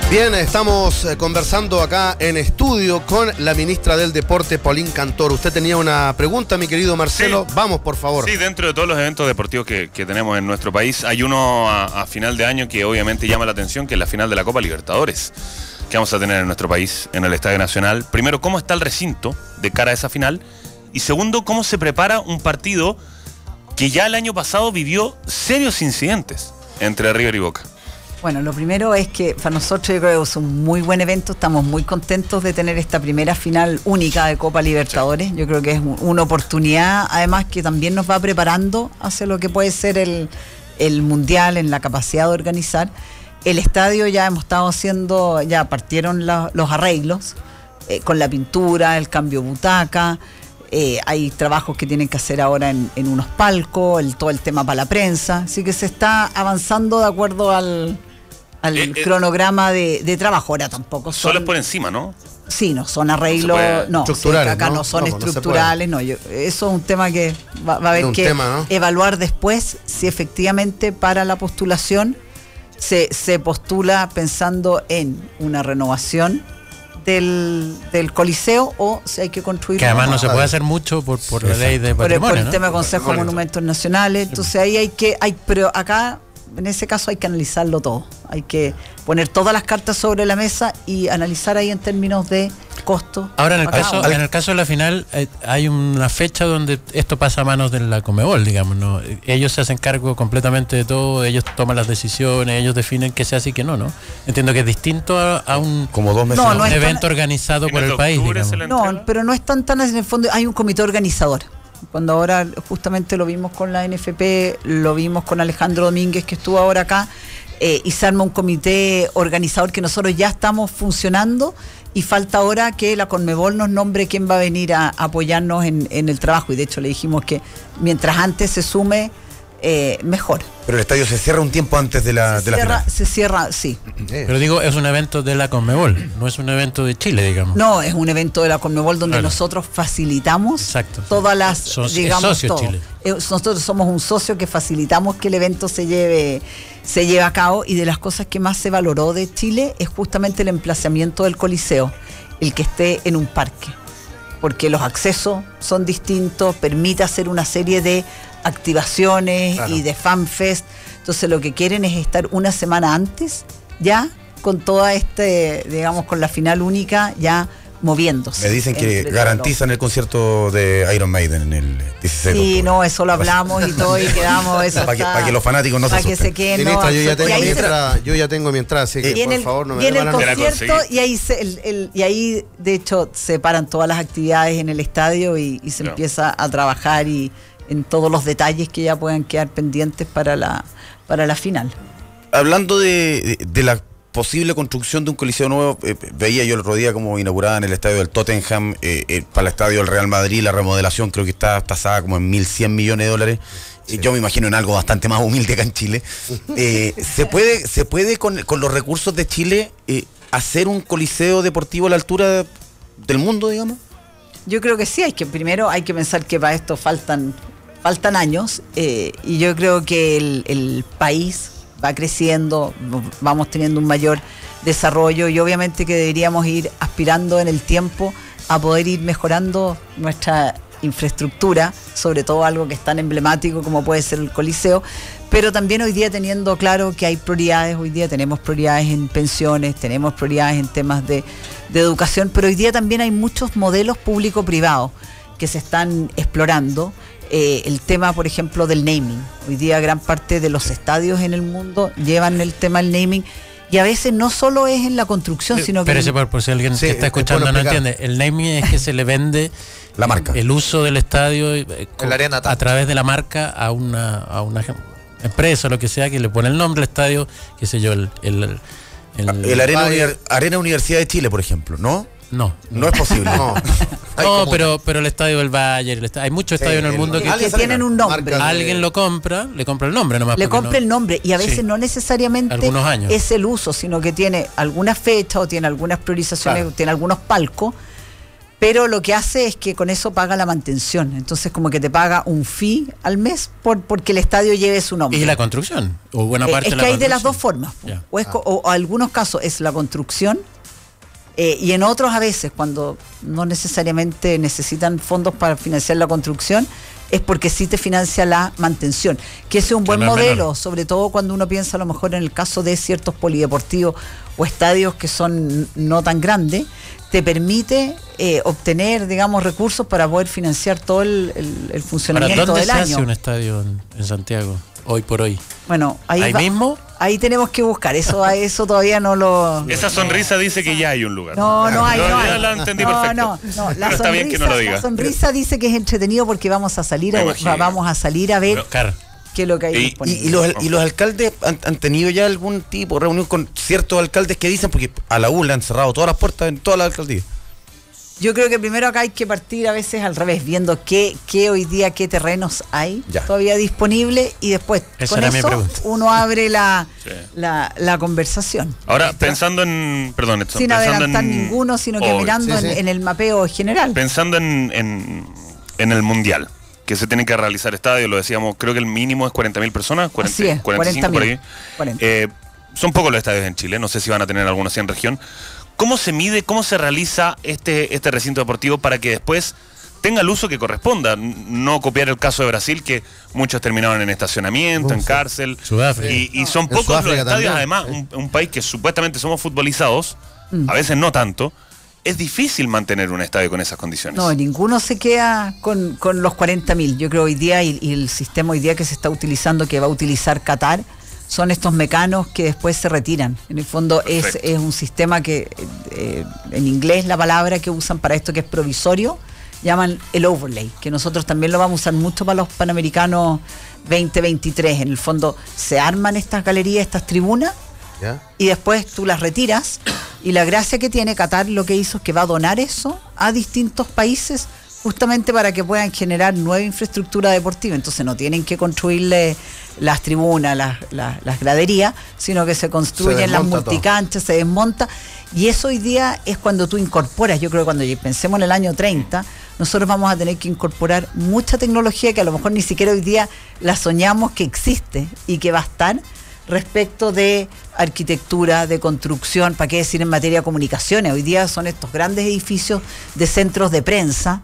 Bien, estamos conversando acá en estudio con la ministra del Deporte, Paulín Cantor. Usted tenía una pregunta, mi querido Marcelo. Sí. Vamos, por favor. Sí, dentro de todos los eventos deportivos que tenemos en nuestro país, hay uno a final de año que obviamente llama la atención, que es la final de la Copa Libertadores, que vamos a tener en nuestro país, en el Estadio Nacional. Primero, ¿cómo está el recinto de cara a esa final? Y segundo, ¿cómo se prepara un partido que ya el año pasado vivió serios incidentes entre River y Boca? Bueno, lo primero es que para nosotros yo creo que es un muy buen evento, estamos muy contentos de tener esta primera final única de Copa Libertadores. Yo creo que es una oportunidad, además que también nos va preparando hacia lo que puede ser el Mundial en la capacidad de organizar. El estadio ya hemos estado haciendo, ya partieron los arreglos con la pintura, el cambio de butaca. Hay trabajos que tienen que hacer ahora en unos palcos, todo el tema para la prensa, así que se está avanzando de acuerdo al cronograma de trabajo. Ahora tampoco son... Solo es por encima, ¿no? Sí, no son arreglos, no, estructurales, acá no son estructurales, no, eso es un tema que va a haber que evaluar después, si efectivamente para la postulación se postula pensando en una renovación del Coliseo o si hay que construir. Que además no se puede hacer mucho por la ley de patrimonio, por el tema de Consejo de Monumentos Nacionales. Entonces ahí pero acá en ese caso hay que analizarlo todo. Hay que poner todas las cartas sobre la mesa y analizar ahí en términos de costo. Ahora en el caso de la final hay una fecha donde esto pasa a manos de la Conmebol, digamos, ¿no? Ellos se hacen cargo completamente de todo, ellos toman las decisiones, ellos definen qué se hace y qué no. Entiendo que es distinto a un como 2 meses un evento organizado por el país, digamos. No, pero no es tan en el fondo, hay un comité organizador. Cuando ahora justamente lo vimos con la NFP, lo vimos con Alejandro Domínguez que estuvo ahora acá, y se arma un comité organizador que nosotros ya estamos funcionando y falta ahora que la Conmebol nos nombre quién va a venir a apoyarnos en el trabajo, y de hecho le dijimos que mientras antes se sume, mejor. Pero el estadio se cierra un tiempo antes de la final. Se cierra, sí. Pero digo, es un evento de la Conmebol, no es un evento de Chile, digamos. No, es un evento de la Conmebol donde nosotros facilitamos todas las, digamos, socio todo. Chile. Nosotros somos un socio que facilitamos que el evento se lleve a cabo, y de las cosas que más se valoró de Chile es justamente el emplazamiento del Coliseo, el que esté en un parque, porque los accesos son distintos, permite hacer una serie de activaciones y de fanfest. Entonces lo que quieren es estar una semana antes ya con toda digamos, con la final única ya moviéndose. Me dicen que garantizan el concierto de Iron Maiden en el 16 de octubre. Sí, no, eso lo hablamos y todo, y quedamos eso para que los fanáticos no se asusten. Que se queden, Ministra, yo ya tengo mi entrada, así que por favor no me den el concierto, y ahí de hecho se paran todas las actividades en el estadio y se empieza a trabajar y en todos los detalles que ya puedan quedar pendientes para la final. Hablando de la posible construcción de un coliseo nuevo, veía yo el otro día como inaugurada en el estadio del Tottenham, para el estadio del Real Madrid, la remodelación creo que está tasada como en 1.100 millones de dólares. Sí. Yo me imagino en algo bastante más humilde acá en Chile. ¿Se puede con los recursos de Chile hacer un coliseo deportivo a la altura del mundo, digamos? Yo creo que sí, primero hay que pensar que para esto faltan años, y yo creo que el país va creciendo, vamos teniendo un mayor desarrollo, y obviamente que deberíamos ir aspirando en el tiempo a poder ir mejorando nuestra infraestructura, sobre todo algo que es tan emblemático como puede ser el Coliseo, pero también hoy día teniendo claro que hay prioridades. Hoy día tenemos prioridades en pensiones, tenemos prioridades en temas de educación, pero hoy día también hay muchos modelos público-privados que se están explorando. El tema, por ejemplo, del naming. Hoy día gran parte de los estadios en el mundo llevan el tema del naming, y a veces no solo es en la construcción, sino que... Pero por si alguien que está escuchando no entiende, el naming es que se le vende la marca, el uso del estadio a través de la marca a una empresa o lo que sea, que le pone el nombre al estadio, qué sé yo, el Arena Universidad de Chile, por ejemplo, ¿no? No es posible. No, pero el estadio del Valle, hay muchos estadios en el mundo que tienen un nombre. Alguien lo compra, le compra el nombre nomás. Le compra el nombre, y a veces no necesariamente es el uso, sino que tiene alguna fecha o tiene algunas priorizaciones, o tiene algunos palcos, pero lo que hace es que con eso paga la mantención. Entonces como que te paga un fee al mes porque el estadio lleve su nombre. ¿Y la construcción? ¿O buena parte es de que la hay de las construcción? dos formas. Ya. O algunos casos es la construcción, y en otros a veces, cuando no necesariamente necesitan fondos para financiar la construcción, es porque sí te financia la mantención, que ese es un buen no es modelo, menor. sobre todo cuando uno piensa a lo mejor en el caso de ciertos polideportivos o estadios que son no tan grandes, te permite obtener, digamos, recursos para poder financiar todo el ¿Para funcionamiento dónde del se año. hace un estadio en Santiago, hoy por hoy? Bueno, ¿Ahí mismo? Ahí tenemos que buscar, eso todavía no lo... Esa sonrisa dice que ya hay un lugar. No hay. Ya lo entendí perfecto. No. Pero está bien que no lo diga. La sonrisa dice que es entretenido porque vamos a salir Me imagino. a ver Oscar, qué es lo que hay Y- disponible. Y los alcaldes han tenido ya algún tipo de reunión con ciertos alcaldes que dicen, porque a la U le han cerrado todas las puertas en todas las alcaldías. Yo creo que primero acá hay que partir a veces al revés, viendo qué hoy día, qué terrenos hay Ya. todavía disponibles, y después Esa con era mi eso pregunta. uno abre la Sí. conversación. Ahora, pensando en... Perdón, Edson, Sin pensando adelantar en- ninguno, sino que Obvio. mirando Sí, sí. en el mapeo general. Pensando en el Mundial, que se tienen que realizar estadios, lo decíamos, creo que el mínimo es 40.000 personas, 40, Así es, 45 por ahí. 40. Son pocos los estadios en Chile, no sé si van a tener algunos así en región. ¿Cómo se mide, cómo se realiza este recinto deportivo para que después tenga el uso que corresponda? No copiar el caso de Brasil, que muchos terminaron en estacionamiento, en cárcel. Sudáfrica. Y son En pocos los Sudáfrica estadios, también. además, un país que supuestamente somos futbolizados, a veces no tanto. Es difícil mantener un estadio con esas condiciones. No, ninguno se queda con los 40.000. Yo creo hoy día, y el sistema hoy día que se está utilizando, que va a utilizar Qatar, son estos mecanos que después se retiran. En el fondo es un sistema que, en inglés la palabra que usan para esto, que es provisorio, llaman el overlay, que nosotros también lo vamos a usar mucho para los Panamericanos 2023. En el fondo se arman estas galerías, estas tribunas, ¿Ya? y después tú las retiras, y la gracia que tiene Qatar lo que hizo es que va a donar eso a distintos países justamente para que puedan generar nueva infraestructura deportiva. Entonces no tienen que construirle las tribunas, las graderías, sino que se construyen las desmonta multicanchas, se desmonta, y eso hoy día es cuando tú incorporas. Yo creo que cuando pensemos en el año 30, nosotros vamos a tener que incorporar mucha tecnología que a lo mejor ni siquiera hoy día la soñamos que existe y que va a estar, respecto de arquitectura, de construcción, para qué decir en materia de comunicaciones. Hoy día son estos grandes edificios de centros de prensa.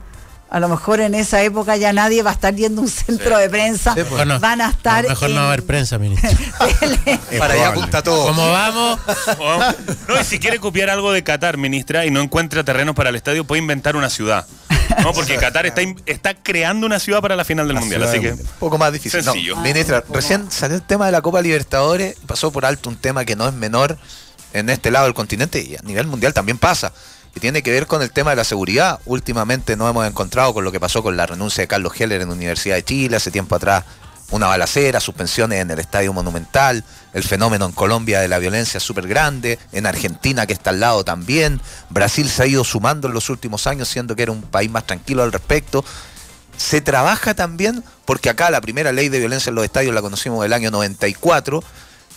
A lo mejor en esa época ya nadie va a estar yendo a un centro de prensa. Sí, pues. Bueno, van a estar mejor no va a haber prensa, ministro. Para allá apunta todo. ¿Cómo vamos? No, y si quiere copiar algo de Qatar, ministra, y no encuentra terrenos para el estadio, puede inventar una ciudad. No, porque Qatar está creando una ciudad para la final del Mundial, así que... Un poco más difícil. Sencillo. No, ministra, recién salió el tema de la Copa Libertadores, pasó por alto un tema que no es menor en este lado del continente, y a nivel mundial también pasa, y tiene que ver con el tema de la seguridad. Últimamente nos hemos encontrado con lo que pasó con la renuncia de Carlos Heller en la Universidad de Chile, hace tiempo atrás una balacera, suspensiones en el Estadio Monumental, el fenómeno en Colombia de la violencia súper grande, en Argentina que está al lado también, Brasil se ha ido sumando en los últimos años, siendo que era un país más tranquilo al respecto. Se trabaja también, porque acá la primera ley de violencia en los estadios la conocimos del año 94,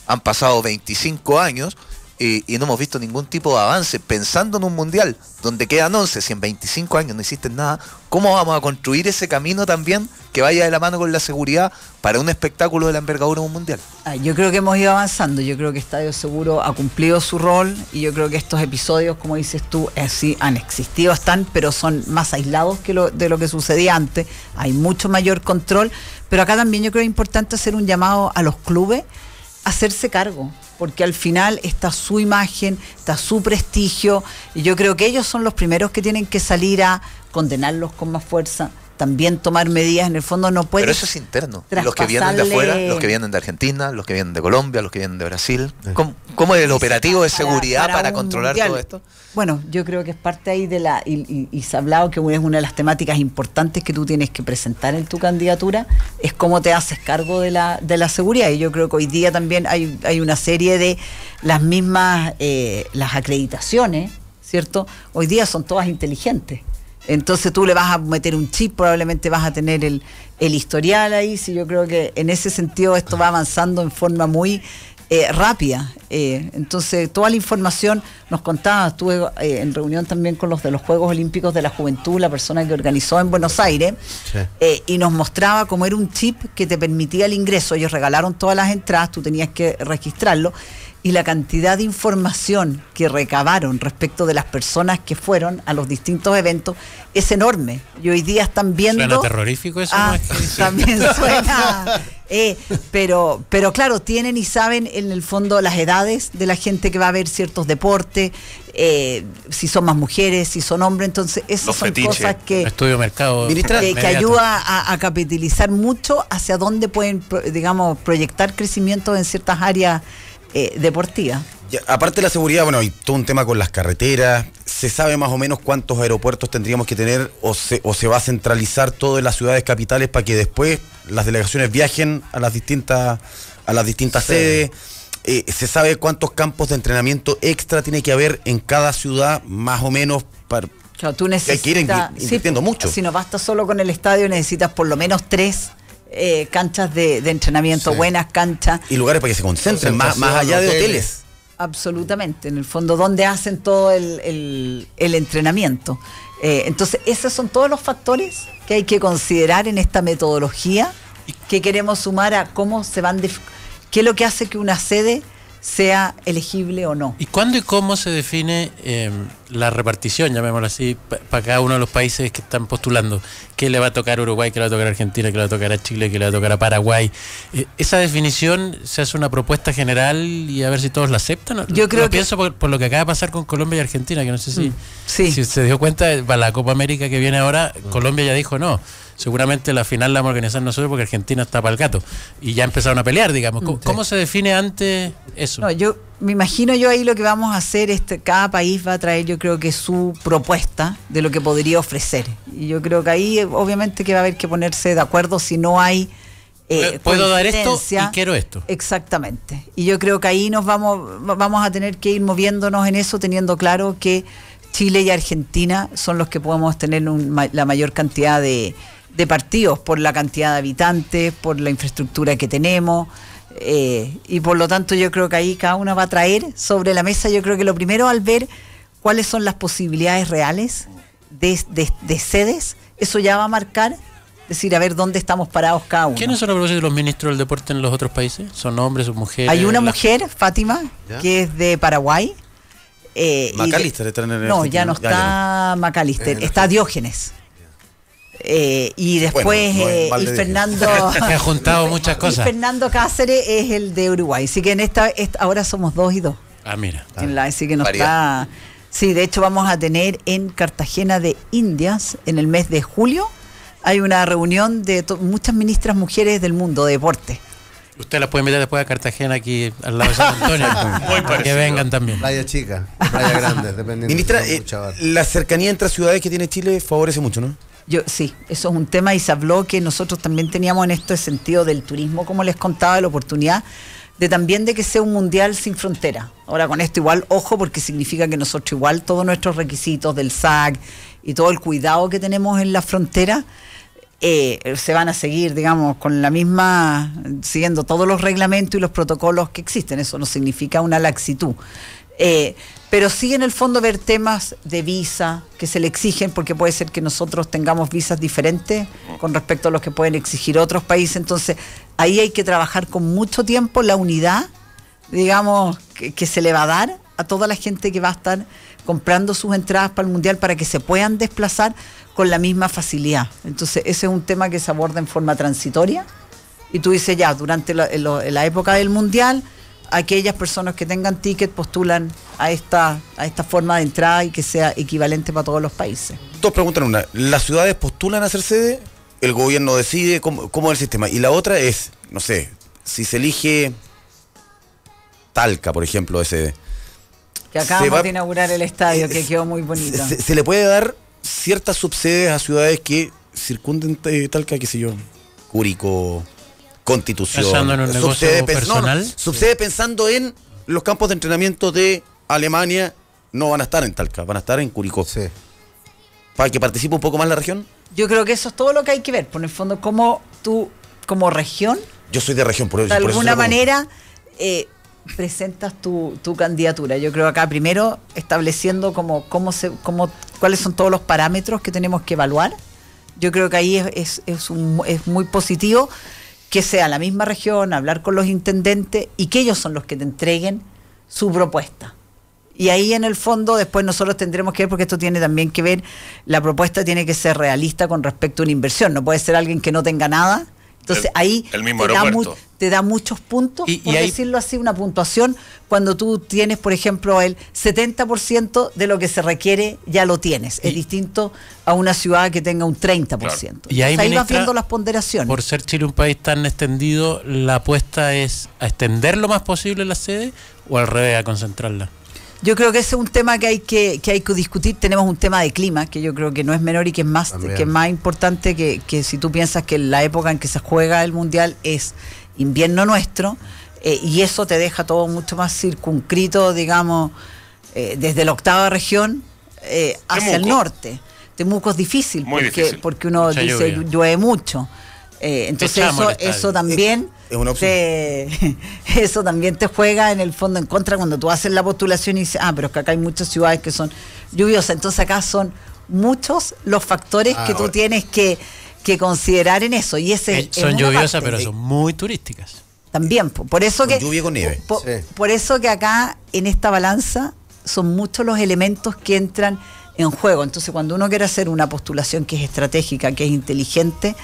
han pasado 25 años, y no hemos visto ningún tipo de avance. Pensando en un mundial donde quedan 11, si en 25 años no hiciste nada, ¿cómo vamos a construir ese camino también que vaya de la mano con la seguridad para un espectáculo de la envergadura de un mundial? Yo creo que hemos ido avanzando. Yo creo que Estadio Seguro ha cumplido su rol, y yo creo que estos episodios, como dices tú, sí han existido, están, pero son más aislados que de lo que sucedía antes. Hay mucho mayor control, pero acá también yo creo que es importante hacer un llamado a los clubes a hacerse cargo, porque al final está su imagen, está su prestigio, y yo creo que ellos son los primeros que tienen que salir a condenarlos con más fuerza, también tomar medidas. En el fondo no puede. Pero eso es interno. Y los que vienen de afuera, los que vienen de Argentina, los que vienen de Colombia, los que vienen de Brasil. ¿Cómo es el operativo de seguridad para un controlar mundial. todo esto? Bueno, yo creo que es parte ahí de y se ha hablado que es una de las temáticas importantes que tú tienes que presentar en tu candidatura, es cómo te haces cargo de la seguridad. Y yo creo que hoy día también hay una serie de las mismas, las acreditaciones, ¿cierto? Hoy día son todas inteligentes. Entonces tú le vas a meter un chip, probablemente vas a tener el historial ahí. Sí, yo creo que en ese sentido esto va avanzando en forma muy rápida. Entonces, toda la información nos contaba, estuve en reunión también con los de los Juegos Olímpicos de la Juventud, la persona que organizó en Buenos Aires, y nos mostraba cómo era un chip que te permitía el ingreso. Ellos regalaron todas las entradas, tú tenías que registrarlo, y la cantidad de información que recabaron respecto de las personas que fueron a los distintos eventos es enorme. Y hoy día están viendo... Suena terrorífico eso. ¿No? También suena... pero claro, tienen y saben en el fondo las edades de la gente que va a ver ciertos deportes, si son más mujeres, si son hombres, entonces esas Los son fetiches. cosas que... Estudio mercado. que ayuda a capitalizar mucho hacia dónde pueden, digamos, proyectar crecimiento en ciertas áreas deportivas. Ya, aparte de la seguridad, bueno, hay todo un tema con las carreteras. ¿Se sabe más o menos cuántos aeropuertos tendríamos que tener o se va a centralizar todo en las ciudades capitales para que después las delegaciones viajen a las distintas sedes? ¿Se sabe cuántos campos de entrenamiento extra tiene que haber en cada ciudad, más o menos? Claro, tú necesitas, hay que ir invirtiendo mucho. Si no basta solo con el estadio, necesitas por lo menos 3 canchas de entrenamiento, buenas canchas. Y lugares para que se concentren, más allá de hoteles. Absolutamente, en el fondo, donde hacen todo el entrenamiento. Entonces, esos son todos los factores que hay que considerar en esta metodología que queremos sumar a cómo se van, qué es lo que hace que una sede sea elegible o no. ¿Y cuándo y cómo se define la repartición, llamémoslo así, para cada uno de los países que están postulando? ¿Qué le va a tocar a Uruguay, qué le va a tocar a Argentina, qué le va a tocar a Chile, qué le va a tocar a Paraguay? ¿Esa definición se hace una propuesta general y a ver si todos la aceptan? Yo creo que... pienso por lo que acaba de pasar con Colombia y Argentina, que no sé si se dio cuenta, para la Copa América que viene ahora, Colombia ya dijo no. Seguramente la final la vamos a organizar nosotros porque Argentina está para el gato. Y ya empezaron a pelear, digamos. ¿Cómo se define antes eso? No, yo me imagino ahí lo que vamos a hacer es cada país va a traer, yo creo que su propuesta de lo que podría ofrecer. Y yo creo que ahí obviamente que va a haber que ponerse de acuerdo si no hay puedo dar esto y quiero esto. Exactamente. Y yo creo que ahí vamos a tener que ir moviéndonos en eso, teniendo claro que Chile y Argentina son los que podemos tener la mayor cantidad de partidos por la cantidad de habitantes, por la infraestructura que tenemos, y por lo tanto yo creo que ahí cada una va a traer sobre la mesa, yo creo que lo primero al ver cuáles son las posibilidades reales de sedes, eso ya va a marcar, decir, a ver dónde estamos parados cada uno. ¿Quiénes son los ministros del deporte en los otros países? ¿Son hombres o mujeres? Hay una mujer, Fátima, que es de Paraguay. McAllister está en el no, ya no está McAllister, está Diógenes. Y después y Fernando ha juntado muchas cosas. Y Fernando Cáceres es el de Uruguay, así que en ahora somos 2 y 2. Ah, mira. Así que no está. Sí, de hecho vamos a tener en Cartagena de Indias en el mes de julio hay una reunión de muchas ministras mujeres del mundo de deporte. Usted las puede invitar después a Cartagena, aquí al lado de San Antonio, para que vengan también. Playa chica, playa grande, dependiendo. Ministra, la cercanía entre ciudades que tiene Chile favorece mucho, ¿no? Sí, eso es un tema y se habló que nosotros también teníamos en este sentido del turismo, como les contaba, la oportunidad de también de que sea un mundial sin frontera. Ahora con esto igual, ojo, porque significa que nosotros igual todos nuestros requisitos del SAC y todo el cuidado que tenemos en la frontera se van a seguir, digamos, con la misma, siguiendo todos los reglamentos y los protocolos que existen. Eso no significa una laxitud. Pero sí en el fondo ver temas de visa que se le exigen, porque puede ser que nosotros tengamos visas diferentes con respecto a los que pueden exigir otros países. Entonces ahí hay que trabajar con mucho tiempo la unidad, digamos, que se le va a dar a toda la gente que va a estar comprando sus entradas para el Mundial para que se puedan desplazar con la misma facilidad. Entonces ese es un tema que se aborda en forma transitoria y tú dices ya, durante la época del Mundial, aquellas personas que tengan ticket postulan a esta forma de entrada y que sea equivalente para todos los países. 2 preguntas en una. ¿Las ciudades postulan a ser sede? ¿El gobierno decide cómo es el sistema? Y la otra es, no sé, si se elige Talca, por ejemplo, de sede. Que acabamos de inaugurar el estadio, que quedó muy bonito. ¿Se le puede dar ciertas subsedes a ciudades que circunden Talca, qué sé yo, Curicó, Constitución? ¿Pensando en un negocio personal? Subsede pensando en los campos de entrenamiento de Alemania, no van a estar en Talca, van a estar en Curicó. Sí. Para que participe un poco más la región. Yo creo que eso es todo lo que hay que ver, por el fondo, como tú, como región, yo soy de región, por eso. De alguna manera, presentas tu candidatura? Yo creo acá primero estableciendo cuáles son todos los parámetros que tenemos que evaluar. Yo creo que ahí es muy positivo que sea la misma región, hablar con los intendentes y que ellos son los que te entreguen su propuesta. Y ahí en el fondo después nosotros tendremos que ver, porque esto tiene también que ver, la propuesta tiene que ser realista con respecto a una inversión, no puede ser alguien que no tenga nada. Entonces ahí el mismo aeropuerto te da muchos puntos, y por ahí, decirlo así, una puntuación, cuando tú tienes, por ejemplo, el 70% de lo que se requiere ya lo tienes. Es distinto a una ciudad que tenga un 30%. Claro. Y ahí, vas ministra, viendo las ponderaciones. Por ser Chile un país tan extendido, ¿la apuesta es a extender lo más posible la sede o al revés, a concentrarla? Yo creo que ese es un tema que hay que discutir. Tenemos un tema de clima, que yo creo que no es menor y que es más importante que si tú piensas que la época en que se juega el Mundial es invierno nuestro, y eso te deja todo mucho más circunscrito, digamos, desde la octava región hacia el norte. Temuco es difícil, porque uno mucha dice lluvia. llueve mucho. Entonces eso también es una opción. eso también te juega en el fondo en contra cuando tú haces la postulación y dices, pero es que acá hay muchas ciudades que son lluviosas. Entonces acá son muchos los factores que tú tienes que considerar en eso. Y ese son lluviosas, pero son muy turísticas. También, por eso con lluvia y con nieve. Por eso que acá en esta balanza son muchos los elementos que entran en juego. Entonces cuando uno quiere hacer una postulación que es estratégica, que es inteligente,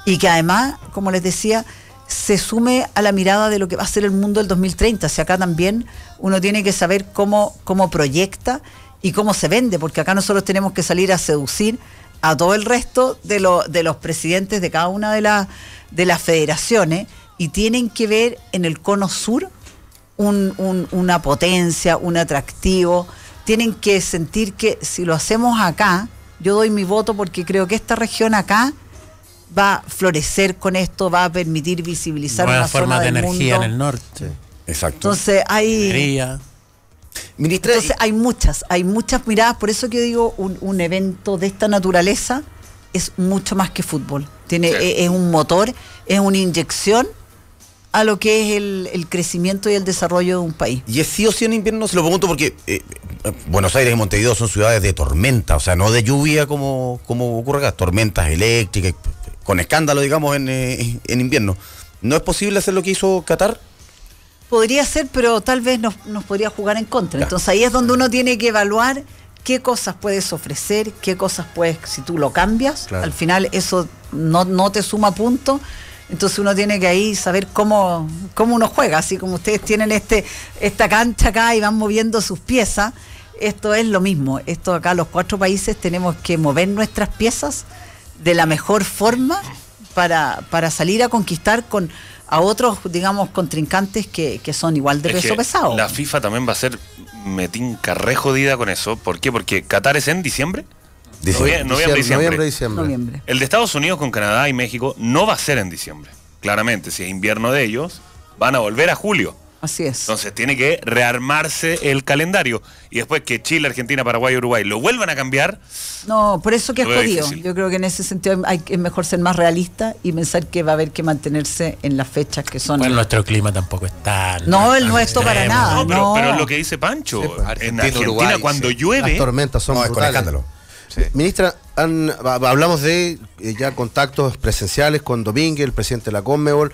y que además, como les decía, se sume a la mirada de lo que va a ser el mundo del 2030. O sea, acá también uno tiene que saber cómo proyecta y cómo se vende, porque acá nosotros tenemos que salir a seducir a todo el resto de los presidentes de cada una de las federaciones, y tienen que ver en el cono sur una potencia, un atractivo. Tienen que sentir que si lo hacemos acá, yo doy mi voto porque creo que esta región acá va a florecer con esto, va a permitir visibilizar nuevas una formas zona de del energía mundo. en el norte. Exacto. Entonces Ministra, hay muchas miradas. Por eso que digo, un evento de esta naturaleza es mucho más que fútbol. Es un motor, es una inyección a lo que es el crecimiento y el desarrollo de un país. ¿Y es sí o sí en invierno? Se lo pregunto porque Buenos Aires y Montevideo son ciudades de tormenta, o sea, no de lluvia como ocurre acá, tormentas eléctricas, con escándalo, digamos, en invierno. ¿No es posible hacer lo que hizo Qatar? Podría ser, pero tal vez nos podría jugar en contra. Entonces ahí es donde uno tiene que evaluar qué cosas puedes ofrecer, qué cosas puedes, si tú lo cambias, al final eso no te suma puntos. Entonces uno tiene que ahí saber cómo uno juega, así como ustedes tienen esta cancha acá y van moviendo sus piezas. Esto es lo mismo. Esto acá, los 4 países tenemos que mover nuestras piezas de la mejor forma para salir a conquistar a otros, digamos, contrincantes que son igual de peso pesado. La FIFA también va a ser metinca re jodida con eso. ¿Por qué? Porque Qatar es en diciembre. Noviembre. El de Estados Unidos con Canadá y México no va a ser en diciembre. Claramente, si es invierno de ellos, van a volver a julio. Así es. Entonces tiene que rearmarse el calendario. Y después que Chile, Argentina, Paraguay y Uruguay lo vuelvan a cambiar. No, por eso que es lo veo jodido. difícil. Yo creo que en ese sentido es mejor ser más realista y pensar que va a haber que mantenerse en las fechas que son. Bueno, nuestro clima tampoco es tan. No, el nuestro para nada. Pero es lo que dice Pancho. Sí, pues, en Argentina, Argentina, Uruguay, cuando sí. llueve. Las tormentas son No, es con brutales. escándalo. Sí. Ministra, hablamos de ya contactos presenciales con Domínguez, el presidente de la Conmebol,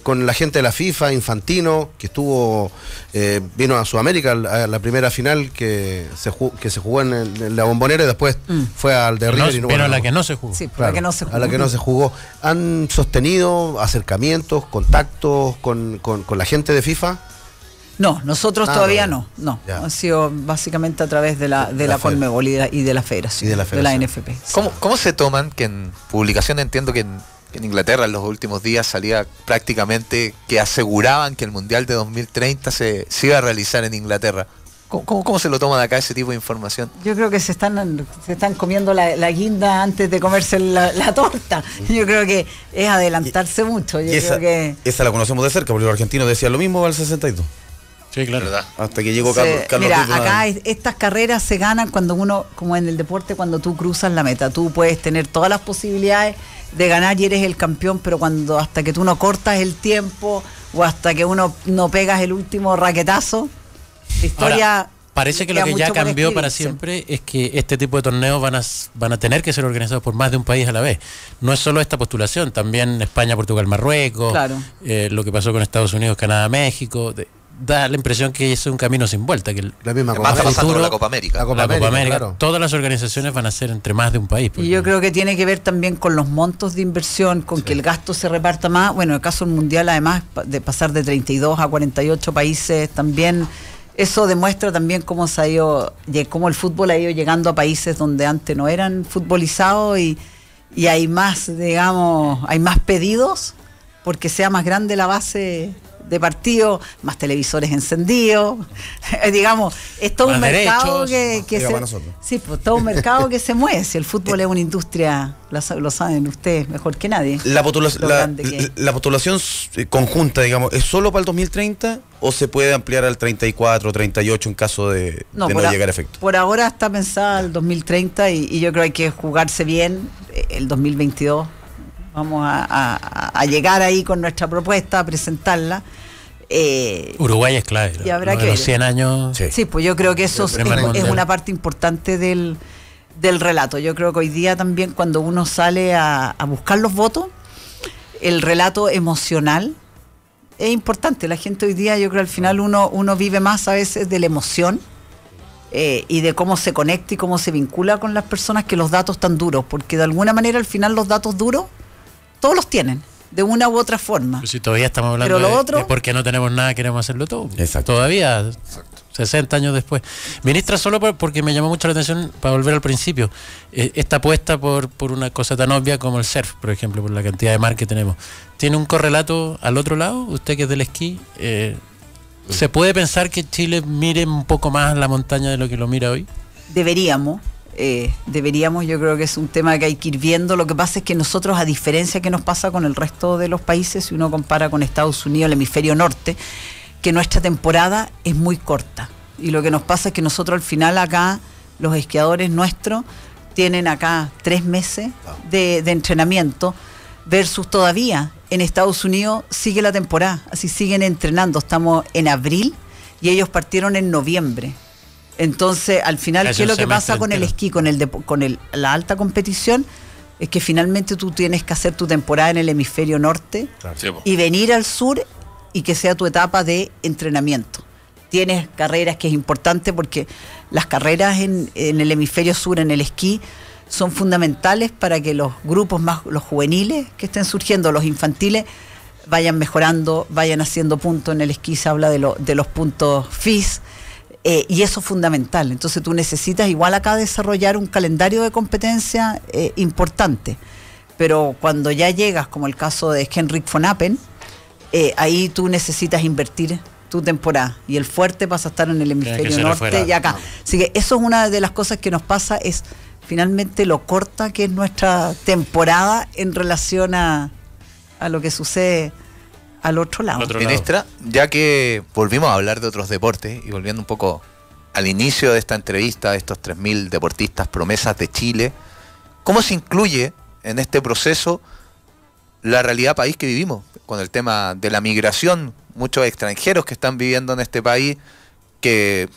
con la gente de la FIFA, Infantino, que vino a Sudamérica a la primera final que se jugó en la Bombonera y después fue al de River. Pero a la que no se jugó. Sí, Claro, la que no se jugó. a la que no se jugó. ¿Han sostenido acercamientos, contactos con la gente de FIFA? No, nosotros Ah, todavía no. no. Ya. Ha sido básicamente a través de la Conmebol y de la Federación, Y de la Federación. NFP. ¿Cómo se toman que en publicación entiendo que en Inglaterra en los últimos días salía prácticamente que aseguraban que el Mundial de 2030 se iba a realizar en Inglaterra? ¿Cómo se lo toman acá ese tipo de información? Yo creo que se están comiendo la guinda antes de comerse la torta. Yo creo que es adelantarse mucho. Yo Y esa creo que la conocemos de cerca, porque los argentinos decían lo mismo al 62. Sí, claro. ¿Verdad? Hasta que llegó Carlos Mira, Rivas. acá estas carreras se ganan cuando uno, como en el deporte, cuando tú cruzas la meta. Tú puedes tener todas las posibilidades de ganar y eres el campeón, pero cuando hasta que tú no cortas el tiempo o hasta que uno no pegas el último raquetazo, la historia... Ahora, parece que lo queda que ya mucho por cambió para escribirse. siempre es que este tipo de torneos van a tener que ser organizados por más de un país a la vez. No es solo esta postulación, también España, Portugal, Marruecos, Claro. Lo que pasó con Estados Unidos, Canadá, México. Da la impresión que es un camino sin vuelta, que La misma Además, está Copa pasando con la futuro- Copa América. La Copa la Copa América, claro. todas las organizaciones van a ser entre más de un país. Y yo creo que tiene que ver también con los montos de inversión, con que el gasto se reparta más. Bueno, en el caso del Mundial, además, de pasar de 32 a 48 países, también eso demuestra también cómo se ha ido, cómo el fútbol ha ido llegando a países donde antes no eran futbolizados y hay más, digamos, hay más pedidos porque sea más grande la base de partido, más televisores encendidos, digamos, es todo Más un mercado derechos, que más para se, nosotros. sí, pues todo un mercado que se mueve. Si el fútbol es una industria, lo saben ustedes mejor que nadie. La, Lo grande que es. la postulación conjunta, digamos, ¿es solo para el 2030 o se puede ampliar al 34, 38 en caso de no llegar a efecto? Por ahora está pensada el 2030 y yo creo que hay que jugarse bien el 2022. Vamos a llegar ahí con nuestra propuesta, a presentarla. Uruguay es clave. Y habrá Lo que de los ver. 100 años. Sí. Sí, pues yo creo que eso El primer es mundial. una parte importante del relato. Yo creo que hoy día también cuando uno sale a buscar los votos, el relato emocional es importante. La gente hoy día, yo creo al final uno vive más a veces de la emoción y de cómo se conecta y cómo se vincula con las personas que los datos tan duros, porque de alguna manera al final los datos duros todos los tienen, de una u otra forma. Pues si todavía estamos hablando Pero lo de otro- porque no tenemos nada, queremos hacerlo todo. Exacto. Todavía, 60 años después. Ministra, solo porque me llamó mucho la atención, para volver al principio, esta apuesta por una cosa tan obvia como el surf, por ejemplo, por la cantidad de mar que tenemos. ¿Tiene un correlato al otro lado? Usted que es del esquí, ¿se puede pensar que Chile mire un poco más la montaña de lo que lo mira hoy? Deberíamos, yo creo que es un tema que hay que ir viendo. Lo que pasa es que nosotros, a diferencia que nos pasa con el resto de los países, si uno compara con Estados Unidos, el hemisferio norte, que nuestra temporada es muy corta. Y lo que nos pasa es que nosotros al final acá, los esquiadores nuestros, tienen acá 3 meses de entrenamiento, versus todavía en Estados Unidos sigue la temporada, así siguen entrenando. Estamos en abril y ellos partieron en noviembre. Entonces, al final, Es ¿qué es un lo que pasa semestre con el entero. esquí, con la alta competición? Es que finalmente tú tienes que hacer tu temporada en el hemisferio norte Sí, po. y venir al sur y que sea tu etapa de entrenamiento. Tienes carreras que es importante porque las carreras en el hemisferio sur, en el esquí, son fundamentales para que los grupos más, los juveniles que estén surgiendo, los infantiles, vayan mejorando, vayan haciendo puntos. En el esquí se habla de los puntos FIS. Y eso es fundamental. Entonces tú necesitas igual acá desarrollar un calendario de competencia importante. Pero cuando ya llegas, como el caso de Henrik von Appen, ahí tú necesitas invertir tu temporada. Y el fuerte pasa a estar en el que hemisferio ser norte afuera. y acá. Así que eso es una de las cosas que nos pasa, es finalmente lo corta que es nuestra temporada en relación a lo que sucede al otro lado. Al otro lado. Ministra, ya que volvimos a hablar de otros deportes y volviendo un poco al inicio de esta entrevista, de estos 3.000 deportistas promesas de Chile, ¿cómo se incluye en este proceso la realidad país que vivimos? Con el tema de la migración, muchos extranjeros que están viviendo en este país, que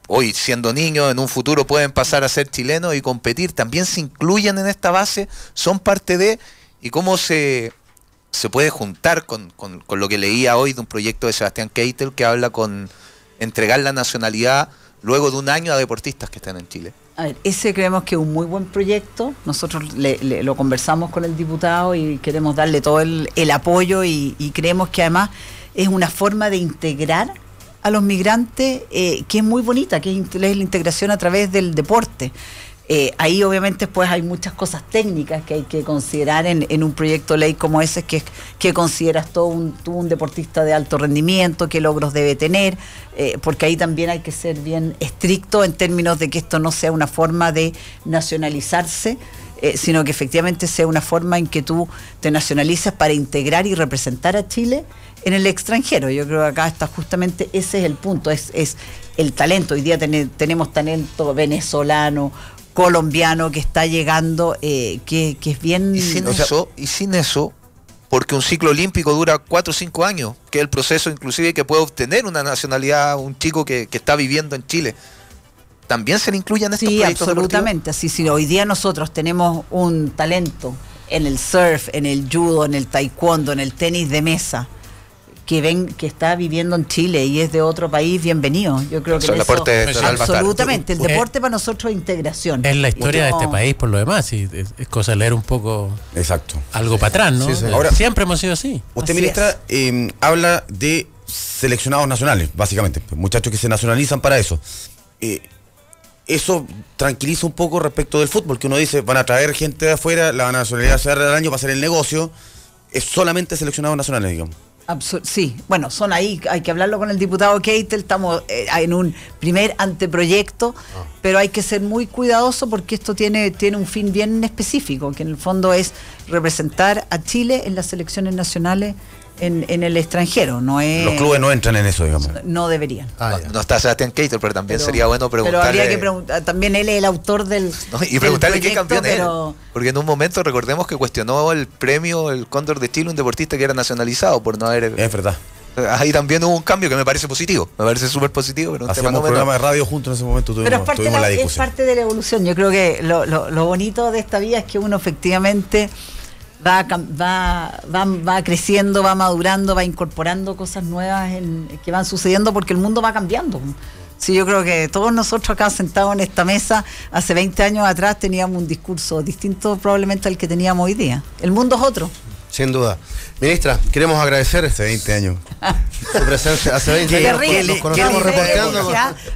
hoy siendo niños, en un futuro pueden pasar a ser chilenos y competir, ¿también se incluyen en esta base? ¿Son parte de? ¿Y cómo se puede juntar con lo que leía hoy de un proyecto de Sebastián Keitel que habla con entregar la nacionalidad luego de un año a deportistas que están en Chile? A ver, ese creemos que es un muy buen proyecto. Nosotros lo conversamos con el diputado y queremos darle todo el apoyo y creemos que además es una forma de integrar a los migrantes que es muy bonita, que es la integración a través del deporte. Ahí obviamente pues hay muchas cosas técnicas que hay que considerar en un proyecto de ley como ese, que consideras tú un deportista de alto rendimiento, qué logros debe tener, porque ahí también hay que ser bien estricto en términos de que esto no sea una forma de nacionalizarse sino que efectivamente sea una forma en que tú te nacionalices para integrar y representar a Chile en el extranjero. Yo creo que acá está justamente, ese es el punto, es el talento. Hoy día tenemos talento venezolano, colombiano que está llegando, que es bien... Y sin eso, porque un ciclo olímpico dura 4 o 5 años, que es el proceso inclusive que puede obtener una nacionalidad un chico que está viviendo en Chile. ¿También se le incluyen estos proyectos absolutamente. Así, si hoy día nosotros tenemos un talento en el surf, en el judo, en el taekwondo, en el tenis de mesa, que está viviendo en Chile y es de otro país, bienvenido. Yo creo que absolutamente. El deporte para nosotros es integración. Es la historia de este país por lo demás, y es cosa de leer un poco. Exacto. Algo para atrás, ¿no? Sí. Ahora, siempre hemos sido así. Usted, ministra, habla de seleccionados nacionales, básicamente, muchachos que se nacionalizan para eso. Eso tranquiliza un poco respecto del fútbol, que uno dice, van a traer gente de afuera, la nacionalidad se va a dar al año para hacer el negocio. Es solamente seleccionados nacionales, digamos. Sí, bueno, son ahí, hay que hablarlo con el diputado Keitel, estamos en un primer anteproyecto, pero hay que ser muy cuidadoso porque esto tiene un fin bien específico, que en el fondo es representar a Chile en las selecciones nacionales en el extranjero. No es, los clubes no entran en eso, digamos. No deberían. No está Sebastián Keitel, pero también sería bueno preguntarle. Pero habría que preguntar, también él es el autor del y preguntarle qué campeón es. Pero... Porque en un momento recordemos que cuestionó el premio, el Cóndor de Chile, un deportista que era nacionalizado por no haber... Es verdad. Ahí también hubo un cambio que me parece positivo, me parece súper positivo. Pero hacíamos un programa de radio juntos en ese momento, tuvimos la discusión. Es parte de la evolución. Yo creo que lo bonito de esta vida es que uno efectivamente va creciendo, va madurando, va incorporando cosas nuevas que van sucediendo porque el mundo va cambiando. Sí, yo creo que todos nosotros acá sentados en esta mesa hace 20 años atrás teníamos un discurso distinto probablemente al que teníamos hoy día. El mundo es otro. Sin duda. Ministra, queremos agradecer hace 20 años su presencia. Hace 20 años nos conocemos reporteando.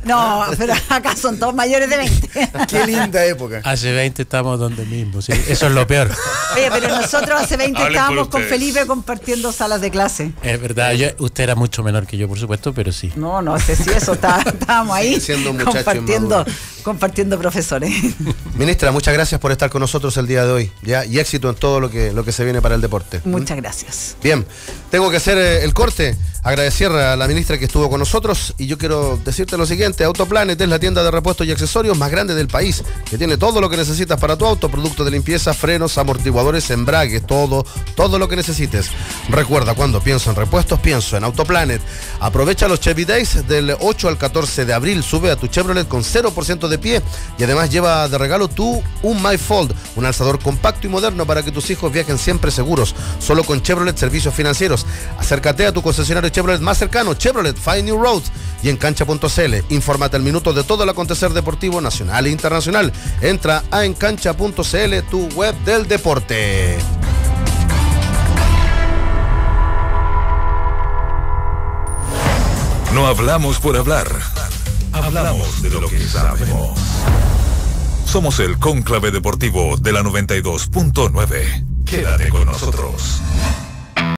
No, pero acá son todos mayores de 20. Qué linda época. Hace 20 estamos donde mismo, sí, eso es lo peor. Oye, pero nosotros hace 20 estábamos con Felipe compartiendo salas de clase. Es verdad, usted era mucho menor que yo, por supuesto, pero sí. No sé si eso, estábamos ahí siendo un compartiendo profesores. Ministra, muchas gracias por estar con nosotros el día de hoy, ¿ya? Y éxito en todo lo que se viene para el deporte. Muchas gracias. Bien, tengo que hacer el corte, agradecer a la ministra que estuvo con nosotros y yo quiero decirte lo siguiente: Autoplanet es la tienda de repuestos y accesorios más grande del país, que tiene todo lo que necesitas para tu auto, productos de limpieza, frenos, amortiguadores, embrague, todo lo que necesites. Recuerda, cuando pienso en repuestos, pienso en Autoplanet. Aprovecha los Chevy Days del 8 al 14 de abril, sube a tu Chevrolet con 0% de pie y además lleva de regalo un MyFold, un alzador compacto y moderno para que tus hijos viajen siempre seguros, solo con Chevrolet Servicios Financieros. Acércate a tu concesionario Chevrolet más cercano, Chevrolet Find New Roads, y en cancha.cl. Infórmate al minuto de todo el acontecer deportivo nacional e internacional. Entra a encancha.cl, tu web del deporte. No hablamos por hablar, hablamos de lo que sabemos. Somos el Cónclave Deportivo de la 92.9. Quédate con nosotros.